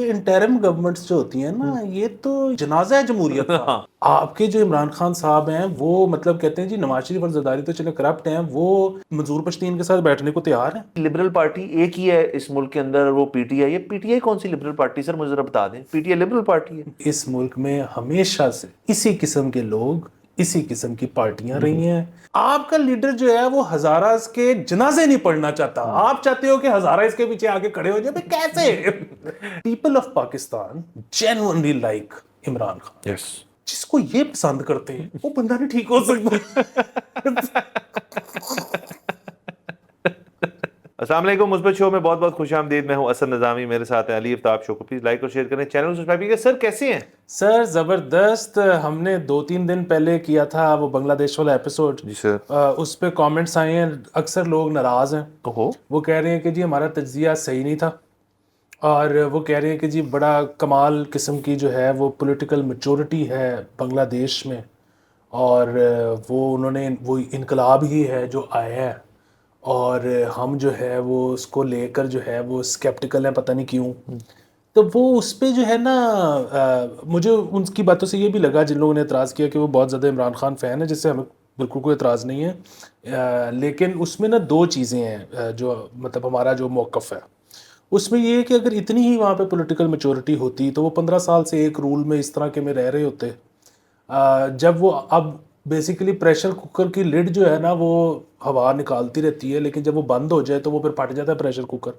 یہ interim governments جو ہوتی ہیں نا یہ تو جنازہ ہے جمہوریت کا. آپ کے جو عمران خان صاحب ہیں وہ مطلب کہتے ہیں جی نواز شریف اور زرداری تو چلے کرپٹ ہیں, وہ منظور پشتین کے ساتھ بیٹھنے کو تیار ہیں. لبرل پارٹی ایک ہی ہے اس ملک کے اندر, وہ پی ٹی آئی ہے. پی ٹی آئی کون سی لبرل پارٹی سر, مجھے ذرا بتا دیں. P T I liberal party ہے. اس ملک میں ہمیشہ سے اسی قسم کے لوگ, اسی قسم کی پارٹیاں رہی ہیں. آپ کا لیڈر جو ہے وہ ہزارہ کے جنازے نہیں پڑھنا چاہتا, آپ چاہتے ہو کہ ہزارہ اس کے پیچھے آگے کھڑے ہو جائے. کیسے؟ People of Pakistan genuinely like Imran Khan. جس کو یہ پسند کرتے ہیں وہ بندہ نہیں ٹھیک ہو سکتا. السلام علیکم. مثبت شو میں بہت بہت خوش آمدید. میں ہوں اسد نظامی, میرے ساتھ ہے علی افتاب. شو کو پلیز لائک اور شیئر کریں, چینل کو سبسکرائب کیجئے. سر کیسے ہیں؟ سر زبردست. ہم نے 2-3 دن پہلے کیا تھا وہ بنگلہ دیش والا ایپیسوڈ. جی سر. اس پہ کامنٹس آئے ہیں, اکثر لوگ ناراض ہیں. وہ کہہ رہے ہیں کہ جی ہمارا تجزیہ صحیح نہیں تھا, اور وہ کہہ رہے ہیں کہ جی بڑا کمال قسم کی جو ہے وہ پولیٹیکل میچورٹی ہے بنگلہ دیش میں, اور وہ انہوں نے وہ انقلاب ہی ہے جو آیا ہے, اور ہم جو ہے وہ اس کو لے کر جو ہے وہ اسکیپٹیکل ہیں, پتہ نہیں کیوں. تو وہ اس پہ جو ہے نا مجھے ان کی باتوں سے یہ بھی لگا, جن لوگوں نے اعتراض کیا کہ وہ بہت زیادہ عمران خان فین ہے, جس سے ہمیں بالکل کوئی اعتراض نہیں ہے, لیکن اس میں نا 2 چیزیں ہیں جو مطلب ہمارا جو موقف ہے اس میں یہ ہے کہ اگر اتنی ہی وہاں پہ پولیٹیکل میچورٹی ہوتی تو وہ 15 سال سے ایک رول میں اس طرح کے میں رہ رہے ہوتے. جب وہ اب بیسیکلی پریشر کوکر کی لڈ جو ہے نا وہ ہوا نکالتی رہتی ہے, لیکن جب وہ بند ہو جائے تو وہ پھر پھٹ جاتا ہے پریشر کوکر.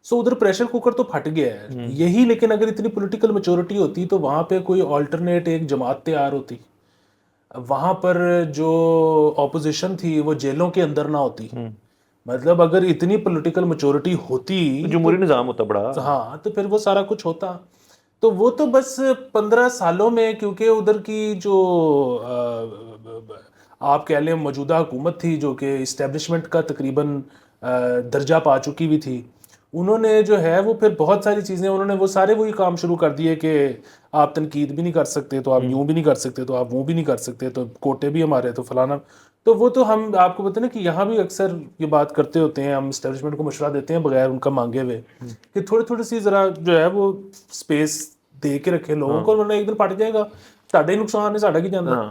سو ادھر پریشر کوکر تو پھٹ گیا ہے یہی, لیکن اگر اتنی پولیٹیکل میچورٹی ہوتی تو وہاں پہ کوئی آلٹرنیٹ ایک جماعت تیار ہوتی, وہاں پر جو اپوزیشن تھی وہ جیلوں کے اندر نہ ہوتی. مطلب اگر اتنی پولیٹیکل میچورٹی ہوتی جمہوری نظام ہوتا بڑا, ہاں تو پھر وہ سارا کچھ ہوتا. تو وہ تو بس 15 سالوں میں, کیونکہ ادھر کی جو آپ کہہ لیں موجودہ حکومت تھی جو کہ اسٹیبلشمنٹ کا تقریباً درجہ پا چکی ہوئی تھی, انہوں نے جو ہے وہ پھر بہت ساری چیزیں انہوں نے وہ سارے وہی کام شروع کر دیے کہ آپ تنقید بھی نہیں کر سکتے تو آپ یوں بھی نہیں کر سکتے تو آپ وہ بھی نہیں کر سکتے, تو کوٹے بھی ہمارے تو فلانا. تو وہ تو ہم آپ کو بتائیں نا کہ یہاں بھی اکثر یہ بات کرتے ہوتے ہیں, ہم اسٹیبلشمنٹ کو مشورہ دیتے ہیں بغیر ان کا مانگے ہوئے کہ تھوڑی سی ذرا جو ہے وہ سپیس دے کے رکھے لوگوں کو, ورنہ ایک دن پھٹ جائے گا, ساڈا ہی نقصان ہے, ساڈا کی جانا.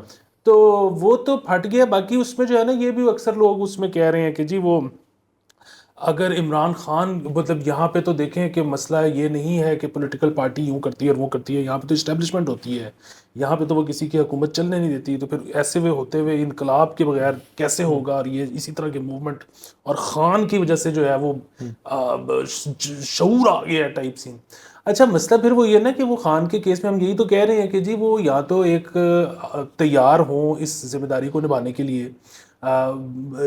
تو وہ تو پھٹ گیا. باقی اس میں جو ہے نا یہ بھی اکثر لوگ اس میں کہہ رہے ہیں کہ جی وہ اگر عمران خان مطلب یہاں پہ تو دیکھیں کہ مسئلہ یہ نہیں ہے کہ پولیٹیکل پارٹی یوں کرتی ہے اور وہ کرتی ہے, یہاں پہ تو اسٹیبلشمنٹ ہوتی ہے, یہاں پہ تو وہ کسی کی حکومت چلنے نہیں دیتی. تو پھر ایسے ہوتے ہوئے انقلاب کے بغیر کیسے ہوگا, اور یہ اسی طرح کے موومنٹ اور خان کی وجہ سے جو ہے وہ شعور آ گیا ہے ٹائپ سین. اچھا مسئلہ پھر وہ یہ نا کہ وہ خان کے کیس میں ہم یہی تو کہہ رہے ہیں کہ جی وہ یا تو ایک تیار ہوں اس ذمہ داری کو نبھانے کے لیے,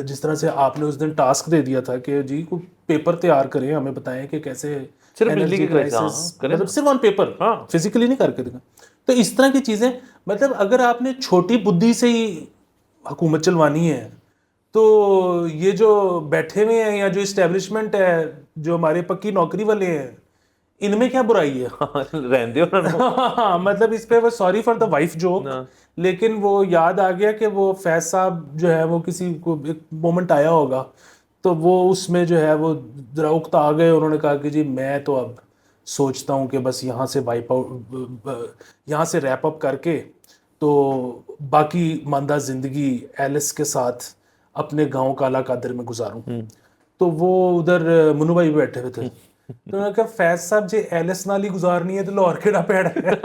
جس طرح سے آپ نے اس دن ٹاسک دے دیا تھا کہ جی کوئی پیپر تیار کریں, ہمیں بتائیں کہ کیسے انرجی کرائسس, مطلب صرف آن پیپر, فزیکلی نہیں کر کے دیکھا. تو اس طرح کی چیزیں, مطلب اگر آپ نے چھوٹی بدھی سے ہی حکومت چلوانی ہے تو یہ جو بیٹھے ہوئے ہیں یا جو اسٹیبلشمنٹ ہے جو ہمارے پکی نوکری والے ہیں, ان میں کیا برائی ہے؟ رہن دے مطلب اس پہ وہ sorry for the wife joke, لیکن وہ یاد آ گیا کہ وہ فیض صاحب جو ہے وہ کسی کو ایک مومنٹ آیا ہوگا تو وہ اس میں جو ہے وہ ذرا اکتا آ گئے, انہوں نے کہا کہ جی میں تو اب سوچتا ہوں کہ بس یہاں سے وائپ آؤٹ, یہاں سے ریپ اپ کر کے تو باقی ماندہ زندگی ایلس کے ساتھ اپنے گاؤں کالا قادر میں گزاروں. تو وہ ادھر منو بھائی بیٹھے ہوئے تھے, تو انہوں نے کہا فیض صاحب جی ایلس نال ہی گزارنی ہے تو لاہور کیڑا پیڑا ہے.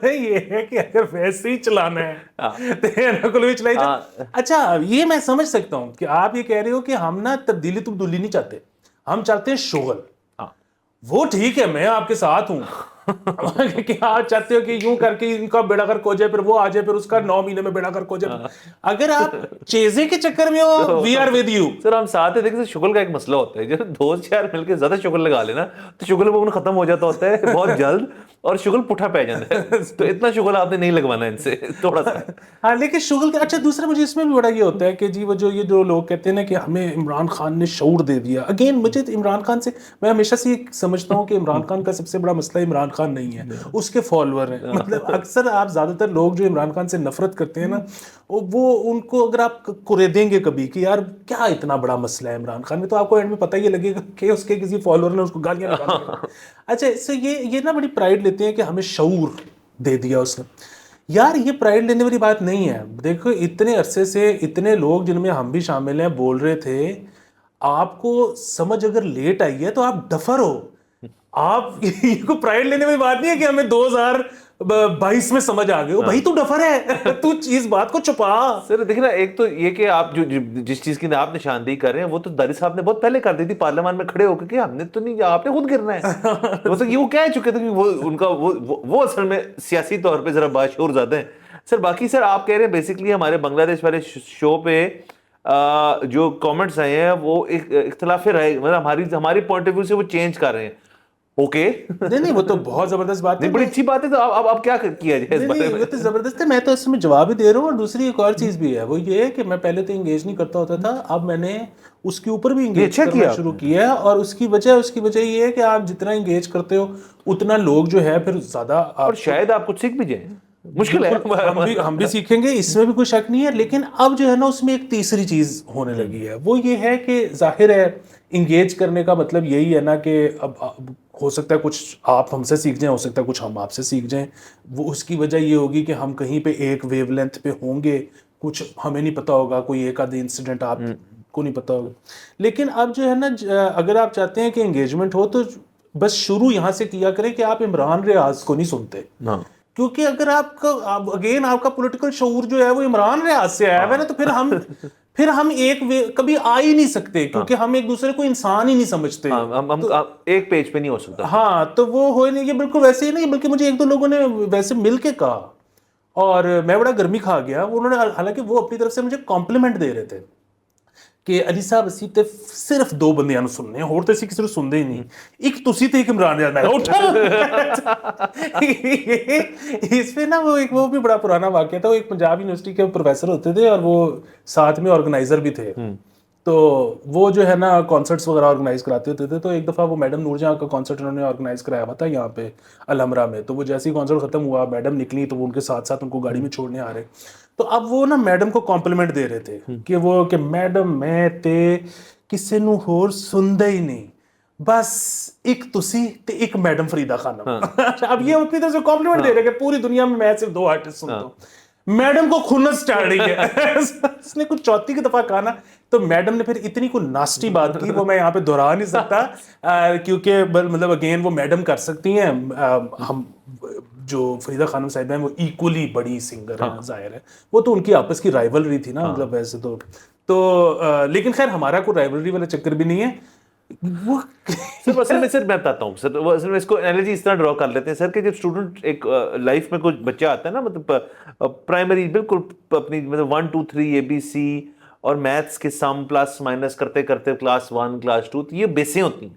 یہ ہے کہ اگر ویسے ہی چلانا ہے تو بھی چلائی جائے. اچھا یہ میں سمجھ سکتا ہوں کہ آپ یہ کہہ رہے ہو کہ ہم نا تبدیلی نہیں چاہتے, ہم چاہتے ہیں شغل. وہ ٹھیک ہے, میں آپ کے ساتھ ہوں. کیا چاہتے ہو کہ یوں کر کے ان کا بیڑا گرک ہو جائے, پھر وہ آ جائے, پھر اس کا 9 مہینے میں بیڑا گرک ہو جائے. اگر آپ چیزیں کے چکر میں ہو, وی آر ود یو. سر ہم ساتھ ہیں, دیکھیں شغل کا ایک مسئلہ ہوتا ہے, جب دوست یار مل کے زیادہ شغل لگا لینا تو شغل وہ ختم ہو جاتا ہوتا ہے بہت جلد, اور شغل پٹھا پہ جاتا ہے. تو اتنا شغل آپ نے نہیں لگوانا ان سے, تھوڑا سا. ہاں لیکن شغل کا اچھا دوسرا مجھے اس میں بھی بڑا یہ ہوتا ہے کہ جی وہ جو یہ جو لوگ کہتے ہیں نا کہ ہمیں عمران خان نے شعور دے دیا. اگین مجھے عمران خان سے میں ہمیشہ سے یہ سمجھتا ہوں کہ عمران خان کا سب سے بڑا مسئلہ عمران خان نہیں ہے, اس کے فالوور ہیں. مطلب اکثر آپ زیادہ تر لوگ جو عمران خان سے نفرت کرتے ہیں نا, وہ ان کو اگر آپ دیں گے کبھی کہ یار کیا اتنا بڑا مسئلہ ہے عمران خان میں, تو آپ کو اینڈ میں پتہ یہ لگے گا کہ اس کے کسی فالوور نے اس کو گالیاں نکالی. اچھا اس سے یہ نا بڑی پرائڈ لیتے ہیں کہ ہمیں شعور دے دیا اس نے. یار یہ پرائڈ لینے والی بات نہیں ہے. دیکھو اتنے عرصے سے اتنے لوگ جن میں ہم بھی شامل ہیں بول رہے تھے, آپ کو سمجھ اگر لیٹ آئی ہے تو آپ ڈفر ہو. آپ یہ کو پرائڈ لینے والی بات نہیں ہے کہ ہمیں 2022 میں سمجھ آ گئے. بھائی تو ڈفر ہے, تو اس بات کو چھپا. سر دیکھیں نا, ایک تو یہ کہ آپ جس چیز کی آپ نشاندہی کر رہے ہیں وہ تو داری صاحب نے بہت پہلے کر دی تھی پارلیمان میں کھڑے ہو کے کہ ہم نے تو نہیں, آپ نے خود گرنا ہے. وہ کہہ چکے تھے کہ وہ ان کا وہ اصل میں سیاسی طور پہ ذرا باشعور زیادہ ہیں. سر باقی سر آپ کہہ رہے ہیں بیسکلی ہمارے بنگلہ دیش والے شو پہ جو کامنٹس آئے ہیں وہ اختلاف رائے, مطلب ہماری پوائنٹ آف ویو سے وہ چینج کر رہے ہیں. اوکے نہیں وہ تو بہت زبردست بات ہے, بڑی اچھی بات ہے. تو اب کیا کیا جائے اس بارے میں؟ وہ تو زبردست ہے, میں تو اس میں جواب ہی دے رہا ہوں. اور دوسری ایک اور چیز بھی ہے, وہ یہ ہے کہ میں پہلے تو انگیج نہیں کرتا ہوتا تھا, اب میں نے اس کے اوپر بھی انگیج کرنا شروع کیا ہے. اور اس کی وجہ یہ ہے کہ آپ جتنا انگیج کرتے ہو اتنا لوگ جو ہے پھر زیادہ, اور شاید آپ کچھ سیکھ بھی جائیں. مشکل ہے, ہم بھی سیکھیں گے, اس میں بھی کوئی شک نہیں ہے. لیکن اب جو ہے نا اس میں ایک تیسری چیز ہونے لگی ہے, وہ یہ ہے کہ ظاہر ہے انگیج کرنے کا مطلب یہی ہے نا کہ اب ہو سکتا ہے کچھ آپ ہم سے سیکھ جائیں, ہو سکتا ہے کچھ ہم آپ سے سیکھ جائیں. وہ اس کی وجہ یہ ہوگی کہ ہم کہیں پہ ایک ویو لینتھ پہ ہوں گے, کچھ ہمیں نہیں پتا ہوگا, کوئی ایک آدھ انسیڈنٹ آپ کو نہیں پتا ہوگا. لیکن اب جو ہے نا اگر آپ چاہتے ہیں کہ انگیجمنٹ ہو تو بس شروع یہاں سے کیا کریں کہ آپ عمران ریاض کو نہیں سنتے. کیونکہ اگر آپ کا اگین آپ کا پولیٹیکل شعور جو ہے وہ عمران ریاض سے آیا ہے نا, تو پھر ہم ایک کبھی آ ہی نہیں سکتے, کیونکہ ہم ایک دوسرے کو انسان ہی نہیں سمجھتے. ہم ایک پیج پہ نہیں ہو سکتا. ہاں تو وہ ہوئے نہیں, یہ بالکل ویسے ہی نہیں. بلکہ مجھے ایک دو لوگوں نے ویسے مل کے کہا اور میں بڑا گرمی کھا گیا. انہوں نے حالانکہ وہ اپنی طرف سے مجھے کمپلیمنٹ دے رہے تھے کہ علی صاحب اسی تے صرف دو بندیاں نو سننے ہیں, اور تے اسی کسی نو سنتے ہی نہیں. ایک تسی تے ایک عمران ریاض. اس پہ نا وہ بھی بڑا پرانا واقعہ تھا. وہ ایک پنجاب یونیورسٹی کے پروفیسر ہوتے تھے اور وہ ساتھ میں آرگنائزر بھی تھے. تو وہ جو ہے نا کانسرٹس وغیرہ آرگنائز کراتے ہوتے تھے. تو ایک دفعہ وہ میڈم نور جہاں کا کانسرٹ انہوں نے آرگنائز کرایا ہوا تھا یہاں پہ الحمرہ میں. تو وہ جیسے ہی کانسرٹ ختم ہوا میڈم نکلی تو وہ ان کے ساتھ ساتھ ان کو گاڑی میں چھوڑنے آ رہے. تو اب وہ نا میڈم کو کمپلیمنٹ دے رہے تھے کہ میڈم میں تے کسے نو ہور سندا ہی نہیں, بس ایک تسی تے ایک میڈم فریدہ خانم. اب یہ اپنی طرف سے کمپلیمنٹ دے رہے کہ پوری دنیا میں صرف دو آرٹسٹ سنتا ہوں. میڈم کو خنس چڑھ رہی ہے. اس نے کچھ چوتھی کی دفعہ کہا نا, تو میڈم نے پھر اتنی کوئی ناسٹی بات کی, وہ میں یہاں پہ دہرا نہیں سکتا کیونکہ مطلب اگین وہ میڈم کر سکتی ہیں. ہم جو فریدہ خانم صاحب ہیں وہ ایکولی بڑی سنگر ہیں, ظاہر ہے وہ تو ان کی آپس کی رائیولری تھی نا, مطلب ویسے تو لیکن خیر ہمارا کوئی رائیولری والا چکر بھی نہیں ہے. وہ سر اصل میں میں بتاتا ہوں سر, اصل میں اس کو انالوجی اس طرح ڈرا کر لیتے ہیں سر کہ جب اسٹوڈنٹ ایک لائف میں کوئی بچہ آتا ہے نا, مطلب پرائمری بالکل اپنی مطلب 1 2 3 ABC اور میتھس کے سم پلس مائنس کرتے کرتے کلاس 1 کلاس 2, یہ بیسیں ہوتی ہیں.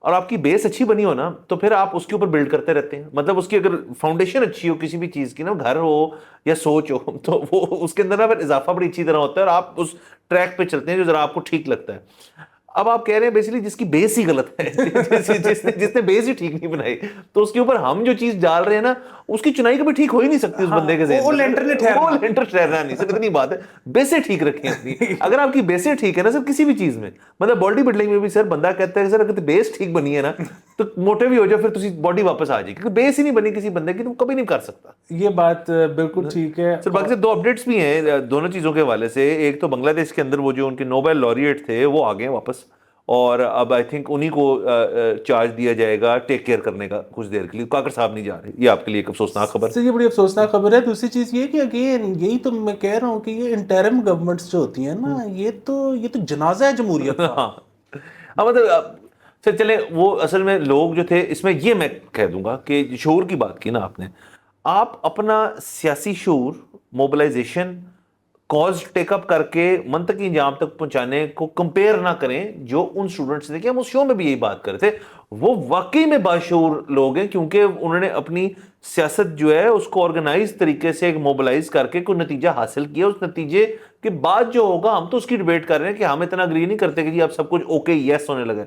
اور آپ کی بیس اچھی بنی ہو نا تو پھر آپ اس کے اوپر بلڈ کرتے رہتے ہیں. مطلب اس کی اگر فاؤنڈیشن اچھی ہو کسی بھی چیز کی نا, گھر ہو یا سوچ ہو, تو وہ اس کے اندر نا پھر اضافہ بڑی اچھی طرح ہوتا ہے اور آپ اس ٹریک پہ چلتے ہیں جو ذرا آپ کو ٹھیک لگتا ہے. اب آپ کہہ رہے ہیں بیسیکلی جس کی بیس ہی غلط ہے, جس نے بیس ہی ٹھیک نہیں بنائی, تو اس کے اوپر ہم جو چیز ڈال رہے ہیں نا اس کی چنائی کبھی ٹھیک ہو ہی نہیں سکتی اس بندے کے ذہن میں. وہ لینٹر ٹھہرنا نہیں سر, اتنی بات ہے. بیسیں ٹھیک رکھیں اپنی. اگر آپ کی بیسیں ٹھیک ہے نا سر کسی بھی چیز میں, مطلب باڈی بلڈنگ میں بھی سر بندہ کہتا ہے سر اگر بیس ٹھیک بنی ہے نا تو موٹے بھی ہو جائے پھر تسی باڈی واپس آ جائے, کیونکہ بیس ہی نہیں بنی کسی بندے کی تو کبھی نہیں کر سکتا. یہ بات بالکل ٹھیک ہے سر. باقی سے 2 اپڈیٹس بھی ہیں دونوں چیزوں کے حوالے سے. ایک تو بنگلہ دیش کے اندر وہ جو ان کے نوبل laureate تھے وہ آ گئے واپس, اور اب آئی تھنک انہی کو چارج دیا جائے گا ٹیک کیئر کرنے کا کچھ دیر کے لیے. کاکر صاحب نہیں جا رہے. یہ آپ کے لیے ایک افسوسناک خبر ہے. یہ بڑی افسوسناک خبر ہے. دوسری چیز یہ کہ اگین یہی تو میں کہہ رہا ہوں کہ یہ انٹرم گورنمنٹس جو ہوتی ہیں نا, یہ تو جنازہ ہے جمہوریت کا. مطلب سر چلیں وہ اصل میں لوگ جو تھے اس میں یہ میں کہہ دوں گا کہ شعور کی بات کی نا آپ نے, آپ اپنا سیاسی شعور موبلائزیشن کاز ٹیک اپ کر کے منطقی انجام تک پہنچانے کو کمپیئر نہ کریں جو ان اسٹوڈنٹس سے. دیکھیں ہم اس شو میں بھی یہی بات کر رہے تھے, وہ واقعی میں باشعور لوگ ہیں کیونکہ انہوں نے اپنی سیاست جو ہے اس کو آرگنائز طریقے سے موبلائز کر کے کوئی نتیجہ حاصل کیا. اس نتیجے کے بعد جو ہوگا ہم تو اس کی ڈیبیٹ کر رہے ہیں کہ ہم اتنا اگری نہیں کرتے کہ جی اب سب کچھ اوکے یس ہونے لگا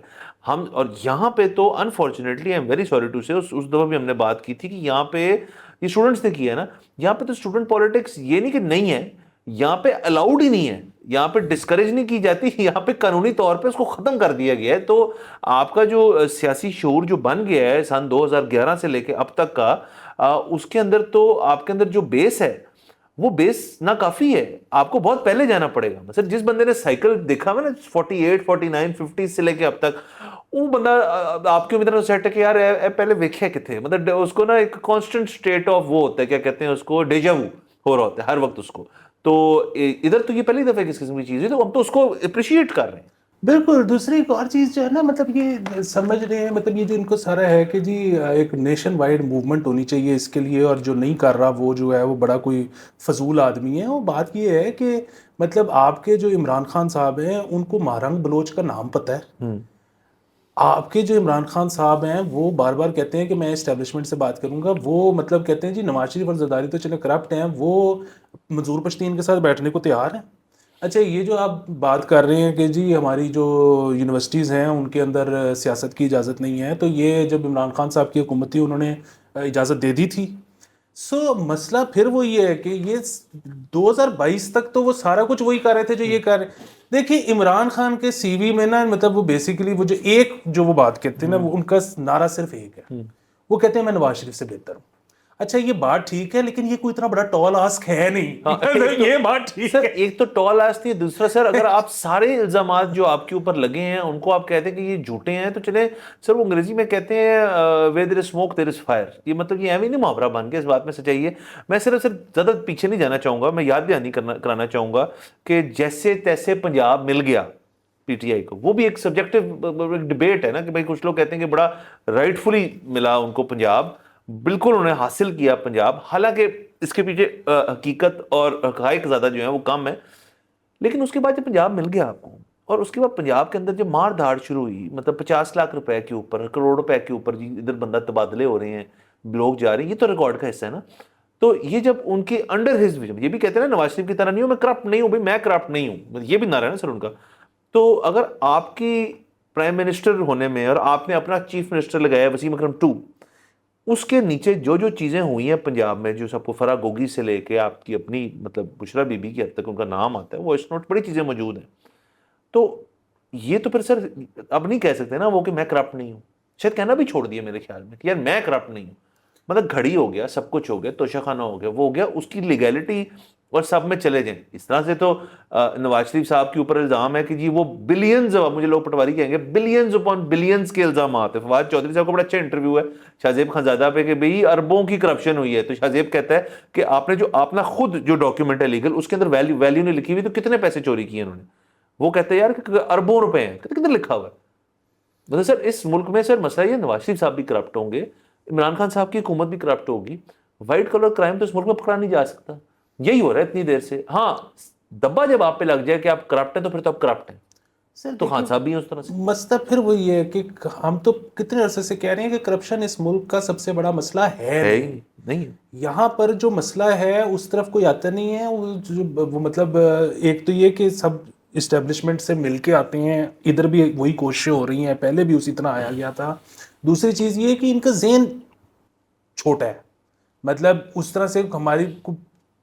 ہم. اور یہاں پہ تو unfortunately I am very sorry to say, اس دفعہ بھی ہم نے بات کی تھی کہ یہاں پہ یہ اسٹوڈنٹس نے کیا ہے نا, یہاں پہ تو اسٹوڈنٹ پالیٹکس یہ نہیں کہ نہیں ہے, یہاں پہ الاؤڈ ہی نہیں ہے, یہاں پہ ڈسکریج نہیں کی جاتی, یہاں پہ قانونی طور پہ اس کو ختم کر دیا گیا ہے. تو آپ کا جو سیاسی شعور جو بن گیا ہے سن 2011 سے لے کے اب تک کا, اس کے اندر تو آپ کے اندر جو بیس ہے وہ بیس ناکافی ہے, آپ کو بہت پہلے جانا پڑے گا. مثلا جس بندے نے سائیکل دیکھا ہوا نا 48 49 50 سے لے کے اب تک, وہ بندہ آپ کی امید سیٹ ہے کہ یار پہلے ویکھے کتنے, مطلب اس کو نا ایک کانسٹنٹ اسٹیٹ آف وہ ہوتا ہے, کیا کہتے ہیں اس کو, ڈیجا وو ہو رہا ہوتا ہے ہر وقت اس کو. تو ادھر تو یہ پہلی دفعہ کس قسم کی چیز ہے, تو ہم تو اس کو اپریشیٹ کر رہے ہیں. بالکل. دوسری ایک اور چیز جو ہے نا, مطلب یہ سمجھ رہے ہیں, مطلب یہ جو ان کو سارا ہے کہ جی ایک نیشن وائڈ موومنٹ ہونی چاہیے اس کے لیے, اور جو نہیں کر رہا وہ جو ہے وہ بڑا کوئی فضول آدمی ہے. وہ بات یہ ہے کہ مطلب آپ کے جو عمران خان صاحب ہیں ان کو مہرنگ بلوچ کا نام پتہ ہے. آپ کے جو عمران خان صاحب ہیں وہ بار بار کہتے ہیں کہ میں اسٹیبلشمنٹ سے بات کروں گا, وہ مطلب کہتے ہیں جی نواز شریف اور زرداری تو چلے کرپٹ ہیں, وہ منظور پشتین کے ساتھ بیٹھنے کو تیار ہیں. اچھا یہ جو آپ بات کر رہے ہیں کہ جی ہماری جو یونیورسٹیز ہیں ان کے اندر سیاست کی اجازت نہیں ہے, تو یہ جب عمران خان صاحب کی حکومت تھی انہوں نے اجازت دے دی تھی. مسئلہ پھر وہ یہ ہے کہ یہ 2022 تک تو وہ سارا کچھ وہی کر رہے تھے جو یہ کر رہے. دیکھیں عمران خان کے سی وی میں نا, مطلب وہ بیسیکلی وہ جو وہ بات کہتے ہیں نا, وہ ان کا نعرہ صرف ایک ہے, وہ کہتے ہیں میں نواز شریف سے بہتر ہوں. اچھا یہ بات ٹھیک ہے, لیکن یہ کوئی اتنا بڑا ٹال آسک ہے نہیں. یہ بات ٹھیک ہے, ایک تو ٹال آسک نہیں, دوسرا سر اگر آپ سارے الزامات جو آپ کے اوپر لگے ہیں ان کو آپ کہتے ہیں کہ یہ جھوٹے ہیں, تو چلیں سر وہ انگریزی میں کہتے ہیں where there is smoke there is fire. یہ مطلب یہ ایویں نہیں محاورہ بن کے اس بات میں سچائی ہے. میں صرف زیادہ پیچھے نہیں جانا چاہوں گا, میں یاد دہانی کرانا چاہوں گا کہ جیسے تیسے پنجاب مل گیا پی ٹی آئی کو, وہ بھی ایک سبجیکٹو ڈبیٹ ہے نا کہ بھائی کچھ لوگ کہتے ہیں کہ بڑا رائٹ فلی ملا ان کو پنجاب, بالکل انہوں نے حاصل کیا پنجاب, حالانکہ اس کے پیچھے حقیقت اور حقائق زیادہ جو ہیں وہ کم ہے. لیکن اس کے بعد جب پنجاب مل گیا آپ کو, اور اس کے بعد پنجاب کے اندر جب مار دھاڑ شروع ہوئی, مطلب 50 لاکھ روپے کے اوپر, کروڑ روپے کے اوپر جی ادھر بندہ تبادلے ہو رہے ہیں, لوگ جا رہے ہیں, یہ تو ریکارڈ کا حصہ ہے نا. تو یہ جب ان کے انڈر ہز ویژن, یہ بھی کہتے ہیں نا نواز شریف کی طرح نہیں ہوں میں کرپٹ نہیں ہوں, بھائی میں کرپٹ نہیں ہوں, یہ بھی نعرہ ہے نا سر ان کا. تو اگر آپ کی پرائم منسٹر ہونے میں, اور آپ نے اپنا چیف منسٹر لگایا وسیم اکرم 2, اس کے نیچے جو چیزیں ہوئی ہیں پنجاب میں, جو سب کو فرا گوگی سے لے کے آپ کی اپنی مطلب بشرا بی بی کی حد تک ان کا نام آتا ہے, وہ اس نوٹ بڑی چیزیں موجود ہیں. تو یہ تو پھر سر اب نہیں کہہ سکتے نا وہ کہ میں کرپٹ نہیں ہوں, شاید کہنا بھی چھوڑ دیا میرے خیال میں کہ یار میں کرپٹ نہیں ہوں. مطلب گھڑی ہو گیا, سب کچھ ہو گیا, توشہ خانہ ہو گیا, وہ ہو گیا, اس کی لیگیلٹی اور سب میں چلے جائیں. اس طرح سے تو نواز شریف صاحب کے اوپر الزام ہے کہ جی وہ بلینز, مجھے لوگ پٹواری کہیں گے, بلینز اپون بلینز کے الزامات ہیں. فواد چودھری صاحب کا بڑا اچھا انٹرویو ہے شاہ زیب خانزادہ پہ کہ بھئی اربوں کی کرپشن ہوئی ہے. تو شاہ زیب کہتا ہے کہ آپ نے جو اپنا خود جو ڈاکیومنٹ ہے لیگل, اس کے اندر ویلیو نہیں لکھی ہوئی, تو کتنے پیسے چوری کیے انہوں نے. وہ کہتے ہیں یار کہ اربوں روپے ہیں, کتنے لکھا ہوا ہے. مطلب سر اس ملک میں سر مسئلہ یہ, نواز شریف صاحب بھی کرپٹ ہوں گے, عمران خان صاحب کی حکومت بھی کرپٹ ہوگی, وائٹ کلر کرائم تو اس ملک میں پکڑا نہیں جا سکتا. یہی ہو رہا ہے اتنی دیر سے. ہاں دبا جب آپ پہ لگ جائے کہ آپ کرپٹ ہیں تو پھر تو آپ کرپٹ ہیں. تو خان صاحب بھی ہیں اس طرح سے. مسئلہ پھر وہی ہے کہ ہم تو کتنے عرصے سے کہہ رہے ہیں کہ کرپشن اس ملک کا سب سے بڑا مسئلہ ہے نہیں. یہاں پر جو مسئلہ ہے اس طرف کوئی آتا نہیں ہے. وہ مطلب ایک تو یہ کہ سب اسٹیبلشمنٹ سے مل کے آتے ہیں, ادھر بھی وہی کوششیں ہو رہی ہیں, پہلے بھی اسی طرح آیا گیا تھا. دوسری چیز یہ کہ ان کا ذہن چھوٹا ہے, مطلب اس طرح سے ہماری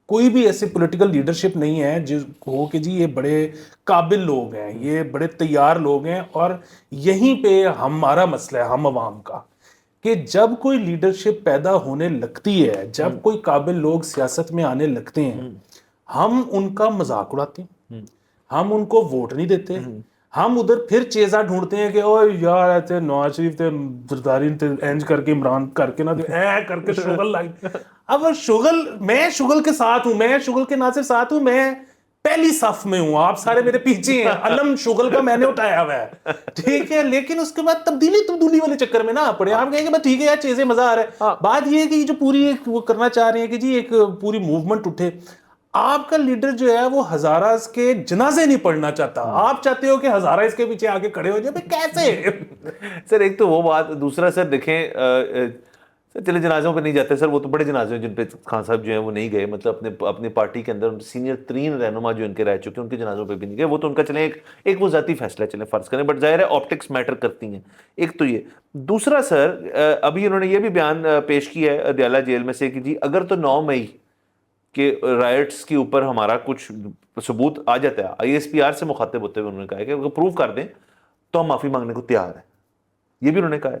کوئی بھی ایسے پولیٹیکل لیڈرشپ نہیں ہے جو ہو کہ جی یہ بڑے قابل لوگ ہیں, یہ بڑے تیار لوگ ہیں. اور یہیں پہ ہمارا مسئلہ ہے ہم عوام کا, کہ جب کوئی لیڈرشپ پیدا ہونے لگتی ہے, جب کوئی قابل لوگ سیاست میں آنے لگتے ہیں, ہم ان کا مذاق اڑاتے ہیں, ہم ان کو ووٹ نہیں دیتے, ہم ادھر پھر چیزا ڈھونڈتے ہیں کہ او یار ایسے نواز شریف تے زرداری تے اینج کر کے عمران کر کے نہ اے کر کے شغل لگ. اب شغل, میں شغل کے ساتھ ہوں, میں شغل کے نہ صرف ساتھ ہوں, میں پہلی صف میں ہوں, آپ سارے میرے پیچھے ہیں. علم شغل کا میں نے اٹھایا ہوا ہے, ٹھیک ہے. لیکن اس کے بعد تبدیلی والے چکر میں نہ پڑے. آپ کہیں گے بس ٹھیک ہے یار چیزیں مزہ آ رہا ہے. بات یہ ہے کہ جو پوری وہ کرنا چاہ رہے ہیں کہ جی ایک پوری موومنٹ اٹھے. آپ کا لیڈر جو ہے وہ ہزارہ کے جنازے نہیں پڑھنا چاہتا, آپ چاہتے ہو کہ ہزارہ اس کے پیچھے آگے کھڑے ہو جائے, کیسے؟ سر ایک تو وہ بات, دوسرا سر دیکھیں سر چلے جنازوں پہ نہیں جاتے سر, وہ تو بڑے جنازے ہیں جن پہ خان صاحب جو ہیں وہ نہیں گئے, مطلب اپنے پارٹی کے اندر سینئر ترین رہنما جو ان کے رہ چکے ہیں ان کے جنازوں پہ بھی نہیں گئے, وہ تو ان کا چلیں ایک وہ ذاتی فیصلہ چلیں فرض کریں, بٹ ظاہر ہے آپٹکس میٹر کرتی ہیں, ایک تو یہ. دوسرا سر ابھی انہوں نے یہ بھی بیان پیش کیا ہے اڈیالہ جیل میں سے کہ جی اگر تو 9 مئی کہ رائٹس کے اوپر ہمارا کچھ ثبوت آ جاتا ہے, ISPR سے مخاطب ہوتے ہوئے انہوں نے کہا ہے کہ اگر پروف کر دیں تو ہم معافی مانگنے کو تیار ہیں, یہ بھی انہوں نے کہا ہے.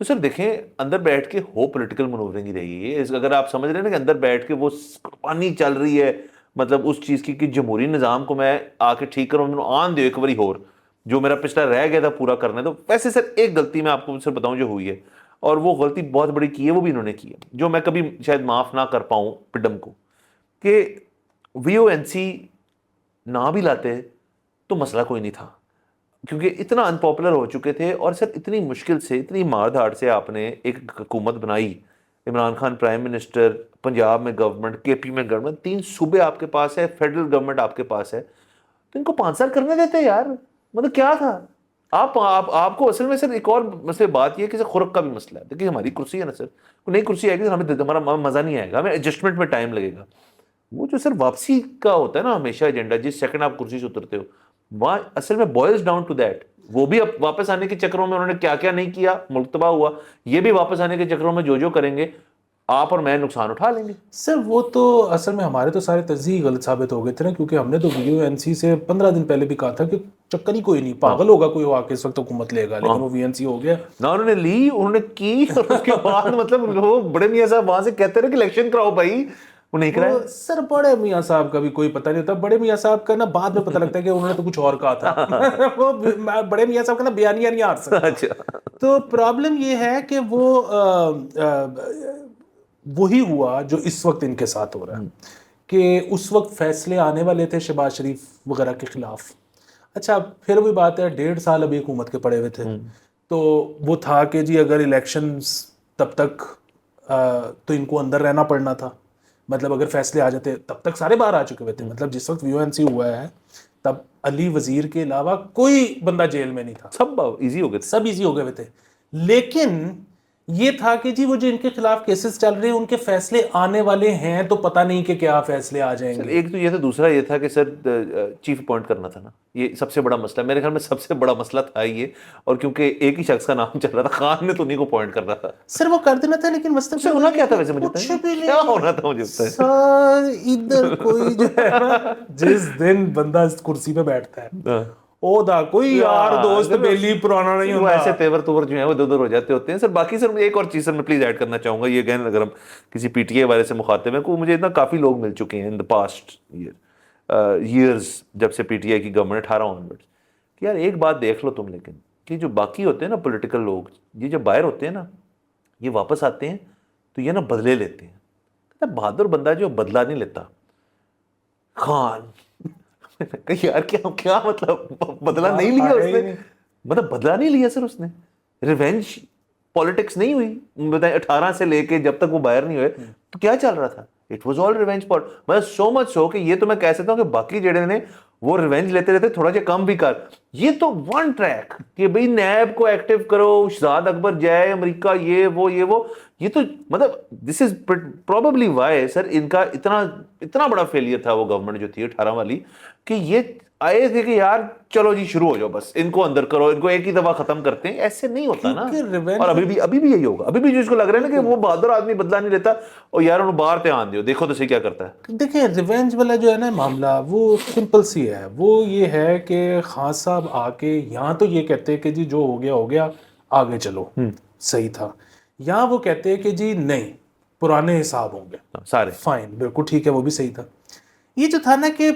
تو سر دیکھیں اندر بیٹھ کے ہو پولیٹیکل منورنگ ہی رہی ہے, اگر آپ سمجھ رہے ہیں نا کہ اندر بیٹھ کے وہ قربانی چل رہی ہے مطلب اس چیز کی کہ جمہوری نظام کو میں آ کے ٹھیک کروں, آن دیو ایک باری اور جو میرا پچھلا رہ گیا تھا پورا کرنا. تو ویسے سر ایک غلطی میں آپ کو سر بتاؤں جو ہوئی ہے, اور وہ غلطی بہت بڑی کی ہے, وہ بھی انہوں نے کی ہے, جو میں کبھی شاید معاف نہ کر پاؤں پڈم کو, کہ VONC نہ بھی لاتے تو مسئلہ کوئی نہیں تھا, کیونکہ اتنا ان پاپولر ہو چکے تھے. اور سر اتنی مشکل سے اتنی مار دھاڑ سے آپ نے ایک حکومت بنائی, عمران خان پرائم منسٹر, پنجاب میں گورنمنٹ, KP میں گورنمنٹ, 3 صوبے آپ کے پاس ہے, فیڈرل گورنمنٹ آپ کے پاس ہے, تو ان کو 5 سال کرنے دیتے یار, مطلب کیا تھا. آپ کو اصل میں سر ایک اور مسئلہ بات یہ ہے کہ سر خرق کا بھی مسئلہ ہے. دیکھیے ہماری کرسی ہے نا سر, کوئی نئی کرسی آئے گی ہمیں ہمارا مزہ نہیں آئے گا, ہمیں ایڈجسٹمنٹ میں ٹائم لگے گا. وہ جو سر واپسی کا ہوتا ہے نا ہمیشہ ایجنڈا, جس سیکنڈ آپ کرسی سے اترتے ہو, وہاں اصل میں بوائلز ڈاؤن ٹو دیٹ. وہ بھی اب واپس آنے کے چکروں میں انہوں نے کیا کیا نہیں کیا, ملک تباہ ہوا, یہ بھی واپس آنے کے چکروں میں جو کریں گے آپ اور میں نقصان اٹھا لیں گے. سر وہ تو اصل میں ہمارے تو سارے تجزیے غلط ثابت ہو گئے تھے نا, کیونکہ ہم نے تو VONC سے 15 دن پہلے بھی کہا تھا کہ چکر ہی کوئی نہیں, پاگل ہوگا کوئی ہوا کے اس وقت حکومت لے گا, لیکن وہ VNC ہو گیا نہ, انہوں نے لی, انہوں نے کی, اور اس کے بعد مطلب وہ بڑے میاں صاحب وہاں سے کہتے رہے کہ الیکشن کراؤ بھائی, وہ نہیں کرایا. سر بڑے میاں صاحب کا بھی کوئی پتہ نہیں ہوتا, بڑے میاں صاحب کا نا بعد میں پتہ لگتا ہے کہ انہوں نے تو کچھ اور کہا تھا. وہ بڑے میاں صاحب کا نا بیانیہ نہیں آ سکتا. تو پرابلم یہ ہے کہ وہ وہی ہوا جو اس وقت ان کے ساتھ ہو رہا ہے, کہ اس وقت فیصلے آنے والے تھے شہباز شریف وغیرہ کے خلاف. اچھا پھر وہی بات ہے, 1.5 سال ابھی حکومت کے پڑے ہوئے تھے, تو وہ تھا کہ جی اگر الیکشنز تب تک تو ان کو اندر رہنا پڑنا تھا, مطلب اگر فیصلے آ جاتے تب تک سارے باہر آ چکے ہوئے تھے. مطلب جس وقت VONC ہوا ہے تب علی وزیر کے علاوہ کوئی بندہ جیل میں نہیں تھا, سب ایزی ہو گئے, سب ایزی ہو گئے ہوئے تھے. لیکن یہ تھا کہ جی وہ جو ان کے خلاف کیسز چل رہے ہیں ان کے فیصلے آنے والے ہیں, تو پتہ نہیں کہ کیا فیصلے آ جائیں گے. ایک تو یہ تھا, دوسرا یہ تھا کہ سر چیف اپوائنٹ کرنا تھا نا, یہ سب سے بڑا مسئلہ میرے خیال میں, سب سے بڑا مسئلہ تھا یہ. اور کیونکہ ایک ہی شخص کا نام چل رہا تھا, خان نے تو نہیں کو اپوائنٹ کر رہا تھا. سر وہ کر دینا تھا, لیکن مسئلہ ہونا کیا تھا ویسے, مجھے کیا ہونا تھا مجھے سر ادھر کوئی جو ہے نا, جس دن بندہ اس کرسی پہ بیٹھتا ہے او دا کوئی یار دوست بیلی پرانا نہیں ہوتا, ایسے تیور توور جو ہیں وہ ادھر ہو جاتے ہوتے ہیں. سر باقی سر ایک اور چیز سر میں پلیز ایڈ کرنا چاہوں گا, یہ اگین اگر ہم کسی PTI والے سے مخاطب ہیں, کو مجھے اتنا کافی لوگ مل چکے ہیں ان دا پاسٹ ایئرز, جب سے PTI کی گورنمنٹ 18 آنورڈ, کہ یار ایک بات دیکھ لو تم, لیکن کہ جو باقی ہوتے ہیں نا پولیٹیکل لوگ, یہ جب باہر ہوتے ہیں نا, یہ واپس آتے ہیں تو یہ نا بدلے لیتے ہیں. بہادر بندہ جو بدلہ نہیں لیتا. خان یار کیا مطلب بدلہ نہیں لیا اس نے, مطلب بدلہ نہیں لیا سر اس نے, ریونج پالیٹکس نہیں ہوئی. بتائیں 18 سے لے کے جب تک وہ باہر نہیں ہوئے تو کیا چل رہا تھا, it was all revenge politics. مطلب سو مچ سو کہ یہ تو میں کہہ سکتا ہوں کہ باقی جڑے نے وہ ریونج لیتے رہتے, تھوڑا جا کم بھی کر. یہ تو ون ٹریک کہ بھئی نیب کو ایکٹیو کرو, شہزاد اکبر جائے امریکہ, یہ تو مطلب دس از پروبیبلی وائی سر ان کا اتنا بڑا فیلئر تھا وہ گورنمنٹ جو تھی 18 والی, کہ یہ آئے تھے کہ یار چلو جی شروع ہو جاؤ, بس ان کو اندر کرو, ان کو ایک ہی دفعہ ختم کرتے ہیں. ایسے نہیں ہوتا نا. اور ابھی بھی یہی ہوگا, ابھی بھی جو اس کو لگ رہا ہے نا کہ وہ بہادر آدمی بدلا نہیں لیتا, اور یار انہوں باہر آن دیو, دیکھو تو صحیح کیا کرتا ہے. دیکھیں ریونج والا جو ہے نا معاملہ, وہ سمپل سی ہے. وہ یہ ہے کہ خان صاحب آ کے یہاں تو یہ کہتے ہیں کہ جی جو ہو گیا آگے چلو, صحیح تھا. یہاں وہ کہتے ہیں کہ جی نہیں پرانے حساب ہوں گے سارے, فائن, بالکل ٹھیک ہے, وہ بھی صحیح تھا. یہ جو تھا نا کہ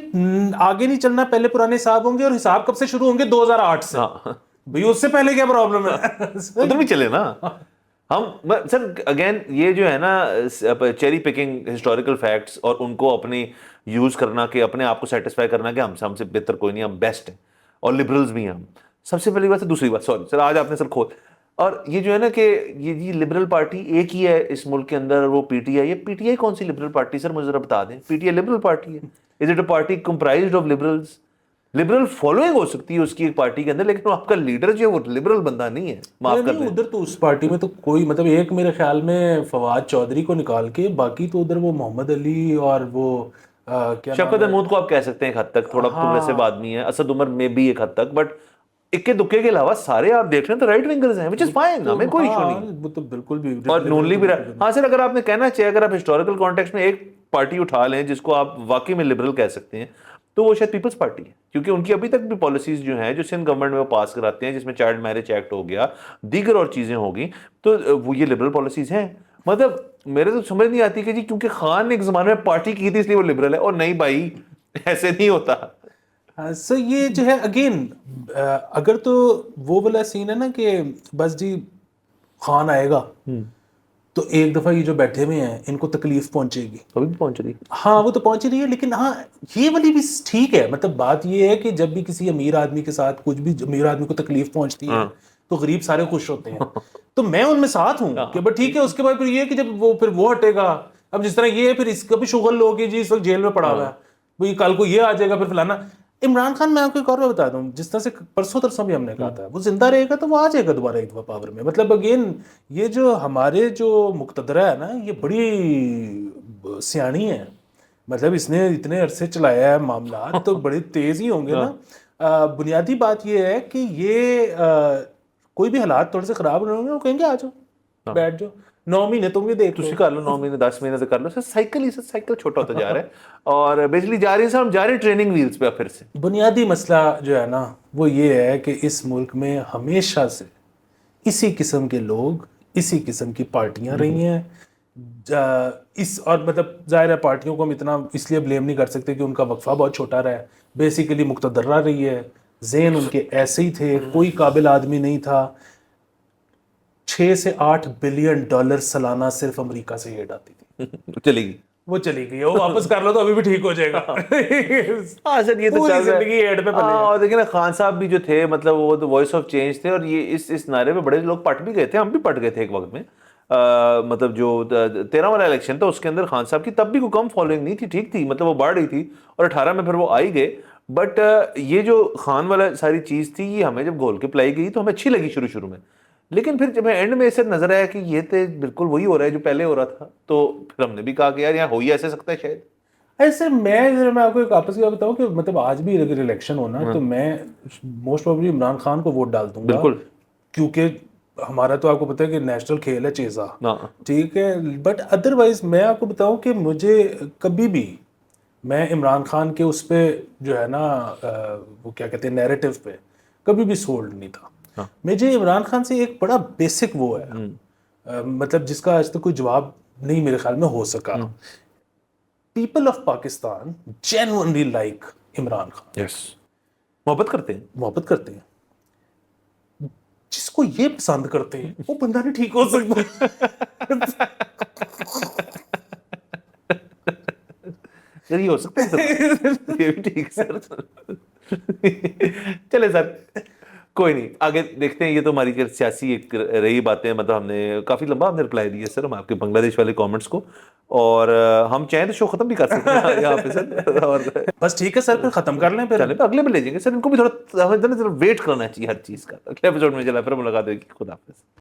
آگے نہیں چلنا, پہلے پرانے حساب ہوں گے, اور حساب کب سے شروع ہوں گے 2008 سے. بھئی اس سے پہلے کیا پرابلم ہے, ادھر بھی چلے نا ہم. سر اگین یہ جو ہے نا چیری پکنگ ہسٹوریکل فیکٹس, اور ان کو اپنی یوز کرنا کہ اپنے آپ کو سیٹسفائی کرنا کہ ہم سے بہتر کوئی نہیں, ہم بیسٹ ہیں, اور لبرلز بھی ہیں ہم. سب سے پہلی بات ہے. دوسری بات, سوری سر آج آپ نے سر کھول, اور یہ جو ہے نا کہ یہ لبرل پارٹی ایک ہی ہے اس ملک کے اندر, وہ PTI ہے. PTI کون سی لبرل پارٹی سر, مجھے ذرا بتا دیں. PTI لبرل پارٹی ہے, is it a party comprised of liberals? Liberal following ہو سکتی ہے اس کی ایک پارٹی کے اندر، لیکن آپ کا لیڈر جو ہے وہ لبرل بندہ نہیں ہے، معاف کر دیں. ادھر تو اس پارٹی میں تو کوئی مطلب ایک میرے خیال میں فواد چودھری کو نکال کے باقی تو ادھر وہ محمد علی اور وہ کیا شفقت محمود کو آپ کہہ سکتے ہیں ایک حد تک، تھوڑا پروگریسو آدمی ہے. اسد عمر میں بھی ایک حد تک، بٹ اکے دکے کے علاوہ سارے آپ دیکھ رہے ہیں تو رائٹ ونگرز ہیں، which is fine، ہمیں کوئی ایشو نہیں. وہ تو بالکل بھی اور نون لیگ بھی ہاں سر، اگر آپ نے کہنا چاہیے، اگر آپ ہسٹوریکل کانٹیکسٹ میں ایک پارٹی اٹھا لیں جس کو آپ واقعی میں لبرل کہہ سکتے ہیں تو وہ شاید پیپلز پارٹی ہے، کیونکہ ان کی ابھی تک بھی پالیسیز جو ہیں جو سندھ گورنمنٹ میں وہ پاس کراتے ہیں، جس میں چائلڈ میرج ایکٹ ہو گیا، دیگر اور چیزیں ہوگی، تو وہ یہ لبرل پالیسیز ہیں. مطلب میرے تو سمجھ نہیں آتی کہ جی کیونکہ خان نے ایک زمانے میں پارٹی کی تھی اس لیے وہ لبرل ہے، اور نہیں بھائی ایسے نہیں ہوتا. سر یہ جو ہے اگین اگر تو وہ والا سین ہے نا کہ بس جی خان آئے گا تو ایک دفعہ یہ جو بیٹھے ہوئے ہیں ان کو تکلیف پہنچے گی، ابھی بھی پہنچ رہی. ہاں وہ تو پہنچ رہی ہے، لیکن ہاں یہ والی بھی ٹھیک ہے. مطلب بات یہ ہے کہ جب بھی کسی امیر آدمی کے ساتھ کچھ بھی امیر آدمی کو تکلیف پہنچتی ہے تو غریب سارے خوش ہوتے ہیں، تو میں ان میں ساتھ ہوں کہ بس ٹھیک ہے. اس کے بعد پھر یہ کہ جب وہ ہٹے گا، اب جس طرح یہ ہے پھر اس کا بھی شغل لو کہ جی اس وقت جیل میں پڑا ہوا ہے، وہی کل کو یہ آ جائے گا پھر فلانا. عمران خان میں آپ کو ایک اور بتا دوں، جس طرح سے پرسوں ترسوں بھی ہم نے کہا تھا وہ زندہ رہے گا تو وہ آ جائے گا دوبارہ ایک دفعہ پاور میں. مطلب اگین یہ جو ہمارے جو مقتدرہ ہے نا یہ بڑی سیانی ہے، مطلب اس نے اتنے عرصے چلایا ہے معاملات تو بڑے تیز ہی ہوں گے نا. بنیادی بات یہ ہے کہ یہ کوئی بھی حالات تھوڑے سے خراب ہو رہے ہوں گے وہ کہیں گے آ جاؤ بیٹھ جاؤ 9 مہینے تم بھی دیکھ لو، کر لو 9 مہینے 10 مہینے تو کر لو. سائیکل چھوٹا ہوتا جا رہا ہے اور بیسکلی جا رہے ہیں سر ہم جا رہے ہیں ٹریننگ ویلز پہ. پھر سے بنیادی مسئلہ جو ہے نا وہ یہ ہے کہ اس ملک میں ہمیشہ سے اسی قسم کے لوگ، اسی قسم کی پارٹیاں رہی ہیں. اور مطلب ظاہر ہے پارٹیوں کو ہم اتنا اس لیے بلیم نہیں کر سکتے کہ ان کا وقفہ بہت چھوٹا رہا ہے، بیسیکلی مقتدرہ رہی ہے، ذہن ان کے ایسے ہی تھے، کوئی قابل آدمی نہیں تھا. 6 سے 8 بلین ڈالر سالانہ صرف امریکہ سے ایڈ آتی تھی، چلے گی وہ چلی گئی، وہ واپس کر لو تو ابھی بھی ٹھیک ہو جائے گا. ہاں سر یہ تو پوری چل رہا زندگی ایڈ پہ پلے ہے. ہیں. اور دیکھیں نا خان صاحب بھی جو تھے مطلب وہ تو وائس آف چینج تھے، اور یہ اس نعرے پہ بڑے لوگ پٹ بھی گئے تھے، ہم بھی پٹ گئے تھے ایک وقت میں. مطلب جو 13 والا الیکشن تھا اس کے اندر خان صاحب کی تب بھی کوئی کم فالوئنگ نہیں تھی، ٹھیک تھی، مطلب وہ بڑھ رہی تھی، اور 18 میں پھر وہ آئی گئے. بٹ یہ جو خان والا ساری چیز تھی یہ ہمیں جب گھول کے پلائی گئی تو ہمیں اچھی لگی شروع میں، لیکن پھر جب اینڈ میں اسے نظر آیا کہ یہ تو بالکل وہی ہو رہا ہے جو پہلے ہو رہا تھا، تو پھر ہم نے بھی کہا کہ یار یہاں ہو ہی ایسے سکتا ہے شاید. ایسے میں آپ کو ایک آپس کی بات بتاؤں کہ مطلب آج بھی اگر الیکشن ہونا تو میں موسٹ پروبلی عمران خان کو ووٹ ڈال دوں گا، بالکل، کیونکہ ہمارا تو آپ کو پتہ ہے کہ نیشنل کھیل ہے چیزا، ٹھیک ہے. بٹ ادروائز میں آپ کو بتاؤں کہ مجھے کبھی بھی میں عمران خان کے اس پہ جو ہے نا وہ کیا کہتے ہیں نیریٹو پہ کبھی بھی سولڈ نہیں تھا. مجھے عمران خان سے ایک بڑا بیسک وہ ہے مطلب جس کا آج تک کوئی جواب نہیں میرے خیال میں ہو سکا. People of Pakistan genuinely like Imran Khan, yes, محبت کرتے ہیں. جس کو یہ پسند کرتے ہیں وہ بندہ نہیں ٹھیک ہو سکتا. سر یہ ہو سکتا ہے سر، یہ بھی ٹھیک سر. چلے سر کوئی نہیں، آگے دیکھتے ہیں. یہ تو ہماری سیاسی ایک رہی باتیں، مطلب ہم نے کافی لمبا ہم نے رپلائی دی ہے سر ہم آپ کے بنگلہ دیش والے کامنٹس کو، اور ہم چاہیں تو شو ختم بھی کر سکتے ہیں یہاں پہ سر. اور بس ٹھیک ہے سر پھر ختم کر لیں، پھر چلے اگلے میں لے جائیں گے سر. ان کو بھی تھوڑا ویٹ کرنا چاہیے ہر چیز کا. اگلے ایپیسوڈ میں چلا پھر ملاقات ہوگی. خدا حافظ.